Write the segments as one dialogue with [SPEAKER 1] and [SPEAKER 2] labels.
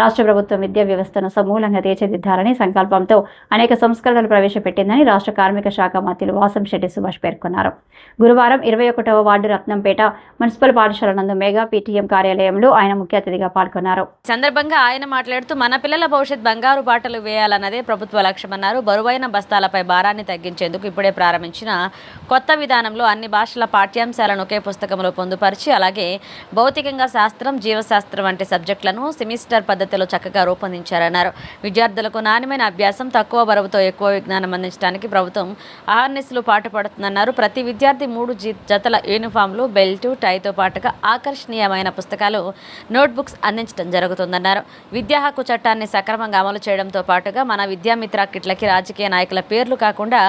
[SPEAKER 1] రాష్ట్ర ప్రభుత్వం విద్యా వ్యవస్థను సమూలంగా తీర్చిదిద్దాలని సంకల్పంతో అనేక సంస్కరణలు ప్రవేశపెట్టిందని రాష్ట్ర కార్మిక శాఖ మంత్రులు వాసంశెట్టి సుభాష్ పేర్కొన్నారు. గురువారం 21వ వార్డు రత్నంపేట మున్సిపల్ పాఠశాల నందు మెగా పీటీఎం కార్యాలయంలో ఆయన ముఖ్య అతిథిగా పాల్గొన్నారు.
[SPEAKER 2] సందర్భంగా ఆయన మాట్లాడుతూ మన పిల్లల భవిష్యత్ బంగారు బాటలు వేయాలన్నదే ప్రభుత్వ లక్ష్యమన్నారు. బరువైన బస్తాలపై భారాన్ని తగ్గించేందుకు ఇప్పుడే ప్రారంభించిన కొత్త విధానంలో అన్ని భాషల పాఠ్యాంశాలను ఒకే పుస్తకంలో పొందుపరిచి అలాగే భౌతికంగా శాస్త్రం, జీవశాస్త్రం వంటి సబ్జెక్టులను సెమిస్టర్ పద్ధతిలో చక్కగా రూపొందించారన్నారు. విద్యార్థులకు నాణ్యమైన అభ్యాసం, తక్కువ బరువుతో ఎక్కువ విజ్ఞానం అందించడానికి ప్రభుత్వం అహర్నిశలు పాటుపడుతుందన్నారు. ప్రతి విద్యార్థి 3 జతల యూనిఫామ్లు, బెల్టు, టైతో పాటుగా ఆకర్షణీయమైన పుస్తకాలు, నోట్బుక్స్ అందించడం జరుగుతుందన్నారు. విద్యా హక్కు చట్టాన్ని సక్రమంగా అమలు చేయడంతో పాటుగా మన విద్యామిత్ర కిట్లకి రాజకీయ నాయకుల పేర్లు కాకుండా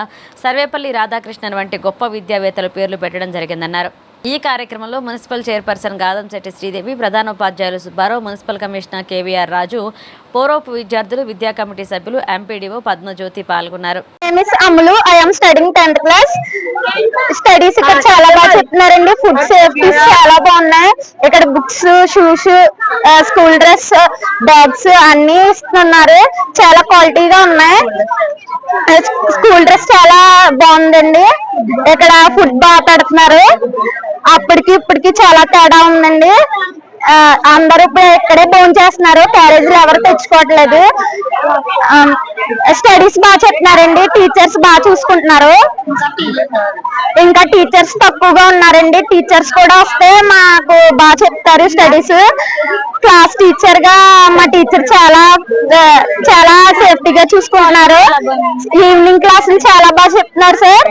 [SPEAKER 2] సర్వేపల్లి రాధాకృష్ణన్ వంటి గొప్ప విద్యావేత్తల పేర్లు పెట్టడం జరిగిందన్నారు. ఈ కార్యక్రమంలో మున్సిపల్ చైర్పర్సన్ గాదంశెట్టి శ్రీదేవి, ప్రధానోపాధ్యాయులు సుబ్బారావు, మున్సిపల్ కమిషనర్ కేవీఆర్ రాజు, పూర్వపు విద్యార్థులు, విద్యా కమిటీ సభ్యులు, ఎంపీడీఓ పద్మజ్యోతి పాల్గొన్నారు.
[SPEAKER 3] స్టడీస్ ఇక్కడ చాలా బాగా చెప్తున్నారండి. ఫుడ్ సేఫ్టీస్ చాలా బాగున్నాయి. ఇక్కడ books, shoes, school dress, bags అన్ని ఇస్తున్నారు. చాలా క్వాలిటీగా ఉన్నాయి. స్కూల్ డ్రెస్ చాలా బాగుందండి. ఇక్కడ ఫుడ్ బాగా పెడుతున్నారు. అప్పటికి ఇప్పటికి చాలా తేడా ఉందండి. అందరూ ఇప్పుడు ఇక్కడే భోజనం చేస్తున్నారు. క్యారేజీలు ఎవరు తెచ్చుకోవట్లేదు. స్టడీస్ బాగా చెప్తున్నారండి. టీచర్స్ బాగా చూసుకుంటున్నారు. ఇంకా టీచర్స్ తక్కువగా ఉన్నారండి. టీచర్స్ కూడా వస్తే మాకు బాగా చెప్తారు స్టడీస్. క్లాస్ టీచర్ గా మా టీచర్ చాలా సేఫ్టీగా చూసుకుంటున్నారు. ఈవినింగ్ క్లాసులు చాలా బాగా చెప్తున్నారు సార్.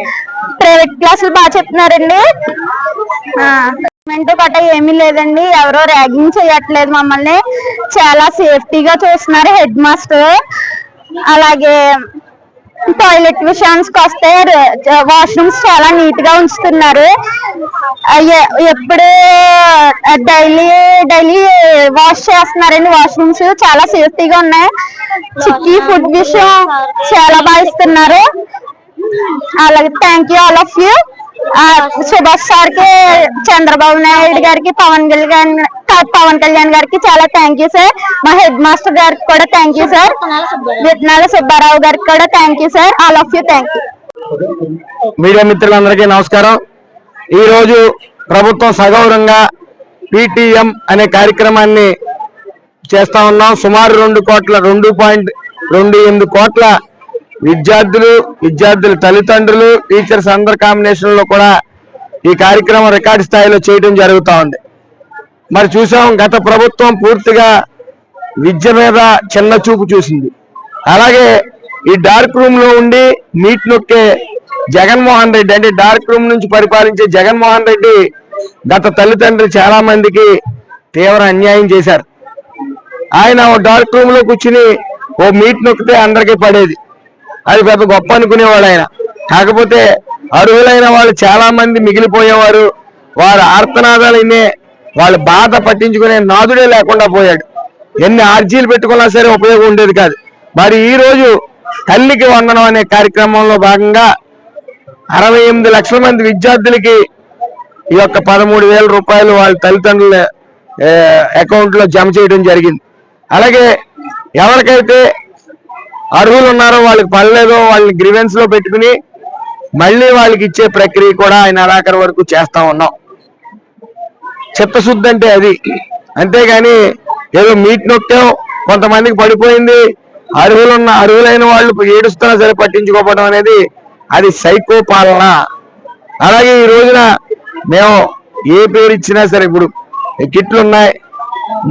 [SPEAKER 3] ప్రైవేట్ క్లాసులు బాగా చెప్తున్నారండి. గట్రా ఏమీ లేదండి. ఎవరో ర్యాగింగ్ చేయట్లేదు. మమ్మల్ని చాలా సేఫ్టీగా చూస్తున్నారు హెడ్ మాస్టర్. అలాగే టాయిలెట్ విషయానికి వస్తే వాష్రూమ్స్ చాలా నీట్ గా ఉంచుతున్నారు. ఎప్పుడు డైలీ వాష్ చేస్తున్నారండి. వాష్రూమ్స్ చాలా సేఫ్టీగా ఉన్నాయి. చిక్కీ ఫుడ్ విషయం చాలా బాగా ఇస్తున్నారు. అలాగే thank you all of you. Subhash sir కి, చంద్రబాబు నాయుడు గారికి, పవన్ కళ్యాణ్ గారికి చాలా థ్యాంక్ యూ సార్. మా హెడ్ మాస్టర్ గారికి కూడా థ్యాంక్ యూ సార్. విత్తనాల సుబ్బారావు గారికి కూడా thank you sir. All of you thank you.
[SPEAKER 4] Media మిత్రులందరికీ నమస్కారం. ఈ రోజు ప్రభుత్వం సగౌరవంగా పీటీఎం అనే కార్యక్రమాన్ని చేస్తా ఉన్నాం. సుమారు 2.28 కోట్ల విద్యార్థుల తల్లిదండ్రులు, టీచర్స్ అందరి కాంబినేషన్ లో కూడా ఈ కార్యక్రమం రికార్డు స్థాయిలో చేయడం జరుగుతూ ఉంది. మరి చూసాం, గత ప్రభుత్వం పూర్తిగా విద్య మీద చిన్న చూపు చూసింది. అలాగే ఈ డార్క్ రూమ్ లో ఉండి నీట్ నొక్కే జగన్మోహన్ రెడ్డి, అంటే డార్క్ రూమ్ నుంచి పరిపాలించే జగన్మోహన్ రెడ్డి గత తల్లిదండ్రులు చాలా మందికి తీవ్ర అన్యాయం చేశారు. ఆయన డార్క్ రూమ్ లో కూర్చుని ఓ మీట్ నొక్కితే అందరికీ పడేది. అది పెద్ద గొప్ప అనుకునేవాడు ఆయన. కాకపోతే అర్హులైన వాళ్ళు చాలా మంది మిగిలిపోయేవారు. వారి ఆర్తనాదాలు వినే వాళ్ళు బాధ పట్టించుకునే నాదుడే లేకుండా పోయాడు. ఎన్ని ఆర్జీలు పెట్టుకున్నా సరే ఉపయోగం ఉండేది కాదు. మరి ఈ రోజు తల్లికి వందనం అనే కార్యక్రమంలో భాగంగా 68 లక్షల మంది విద్యార్థులకి ఈ యొక్క 13,000 రూపాయలు వాళ్ళ తల్లిదండ్రుల అకౌంట్ లో జమ చేయడం జరిగింది. అలాగే ఎవరికైతే అర్హులు ఉన్నారో వాళ్ళకి పడలేదో వాళ్ళని గ్రీవెన్స్ లో పెట్టుకుని మళ్ళీ వాళ్ళకి ఇచ్చే ప్రక్రియ కూడా ఆయన ఆఖరి వరకు చేస్తా ఉన్నాం. చిత్తశుద్ధి అంటే అది. అంతేగాని ఏదో మీట్ నొక్కాం, కొంతమందికి పడిపోయింది, అర్హులైన వాళ్ళు ఏడుస్తున్నా సరే పట్టించుకోవడం అనేది అది సైకో పాలన. అలాగే ఈ రోజున మేము ఏ పేరు ఇచ్చినా సరే, ఇప్పుడు కిట్లు ఉన్నాయి,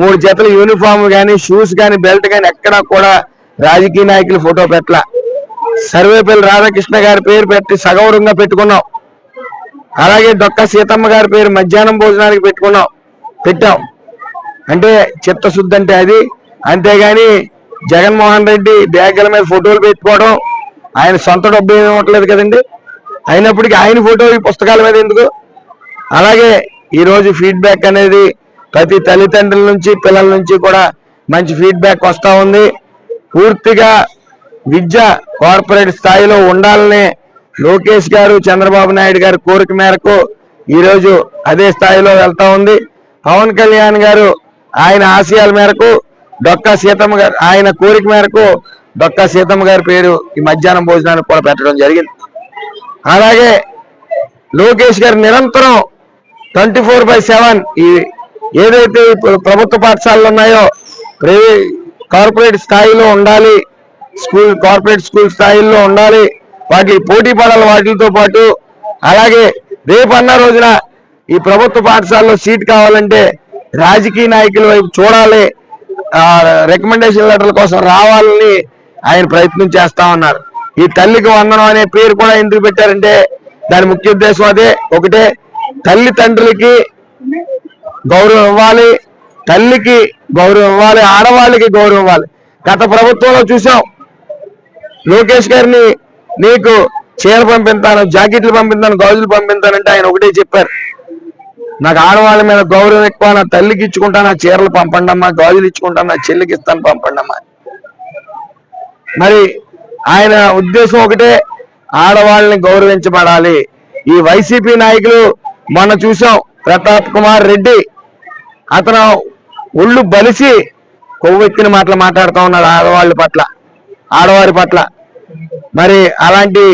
[SPEAKER 4] 3 జతల యూనిఫామ్ కానీ, షూస్ కానీ, బెల్ట్ కానీ ఎక్కడా కూడా రాజకీయ నాయకులు ఫోటో పెట్టలా. సర్వేపల్లి రాధాకృష్ణ గారి పేరు పెట్టి సగౌరవంగా పెట్టుకున్నాం. అలాగే డొక్క సీతమ్మ గారి పేరు మధ్యాహ్నం భోజనానికి పెట్టాం. అంటే చిత్తశుద్ధి అంటే అది. అంతేగాని జగన్మోహన్ రెడ్డి బ్యాగుల మీద ఫోటోలు పెట్టుకోవడం, ఆయన సొంత డబ్బు ఏమి ఇవ్వట్లేదు కదండి. అయినప్పటికీ ఆయన ఫోటో ఈ పుస్తకాల మీద ఎందుకు? అలాగే ఈరోజు ఫీడ్బ్యాక్ అనేది ప్రతి తల్లిదండ్రుల నుంచి, పిల్లల నుంచి కూడా మంచి ఫీడ్బ్యాక్ వస్తూ ఉంది. పూర్తిగా విద్య కార్పొరేట్ స్థాయిలో ఉండాలనే లోకేష్ గారు, చంద్రబాబు నాయుడు గారి కోరిక మేరకు ఈరోజు అదే స్థాయిలో వెళ్తా ఉంది. పవన్ కళ్యాణ్ గారు ఆయన ఆశయాల మేరకు డొక్కా సీతమ్మ గారు ఆయన కోరిక మేరకు డొక్కా సీతమ్మ గారి పేరు ఈ మధ్యాహ్నం భోజనానికి కూడా పెట్టడం జరిగింది. అలాగే లోకేష్ గారు నిరంతరం 24/7 ఈ ఏదైతే ప్రభుత్వ పాఠశాలలు ఉన్నాయో కార్పొరేట్ స్థాయిలో ఉండాలి, కార్పొరేట్ స్కూల్ స్థాయిలో ఉండాలి, వాటికి పోటీ పడాలి. వాటితో పాటు అలాగే రేపన్న రోజున ఈ ప్రభుత్వ పాఠశాలలో సీట్ కావాలంటే రాజకీయ నాయకుల వైపు చూడాలి, రికమెండేషన్ లెటర్ల కోసం రావాలని ఆయన ప్రయత్నం చేస్తా ఉన్నారు. ఈ తల్లికి వందనం అనే పేరు కూడా ఎందుకు పెట్టారంటే దాని ముఖ్య ఉద్దేశం అదే. ఒకటే, తల్లి తండ్రులకి గౌరవం ఇవ్వాలి, తల్లికి గౌరవం ఇవ్వాలి, ఆడవాళ్ళకి గౌరవం ఇవ్వాలి. గత ప్రభుత్వంలో చూసాం, లోకేష్ గారిని నీకు చీర పంపిస్తాను, జాకెట్లు పంపిస్తాను, గాజులు పంపిస్తానంటే ఆయన ఒకటే చెప్పారు, నాకు ఆడవాళ్ళ మీద గౌరవం ఎక్కువ, నా తల్లికి ఇచ్చుకుంటాను, నా చీరలు పంపండి అమ్మా, గాజులు ఇచ్చుకుంటాను, నా చెల్లికి ఇస్తాను పంపండి అమ్మా. మరి ఆయన ఉద్దేశం ఒకటే, ఆడవాళ్ళని గౌరవించబడాలి. ఈ వైసీపీ నాయకులు మొన్న చూసాం, ప్రతాప్ కుమార్ రెడ్డి అతను ఒళ్ళు బలిసి కొవ్వెక్కిన మాటలు మాట్లాడుతూ ఉన్నాడు ఆడవారి పట్ల. మరి అలాంటి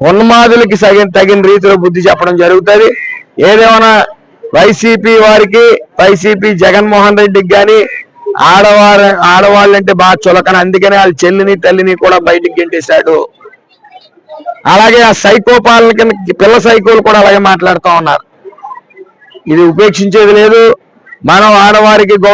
[SPEAKER 4] ఉన్మాదులకి తగిన రీతిలో బుద్ధి చెప్పడం జరుగుతుంది. ఏదేమైనా వైసీపీ వారికి, వైసీపీ జగన్మోహన్ రెడ్డికి కానీ ఆడవాళ్ళంటే బాగా చులకన, అందుకని వాళ్ళ చెల్లిని తల్లిని కూడా బయటికి గెంటేశాడు. అలాగే ఆ సైకో పాలన కింద పిల్ల సైకోలు కూడా అలాగే మాట్లాడుతూ ఉన్నారు. ఇది ఉపేక్షించేది లేదు. మనం ఆడవారికి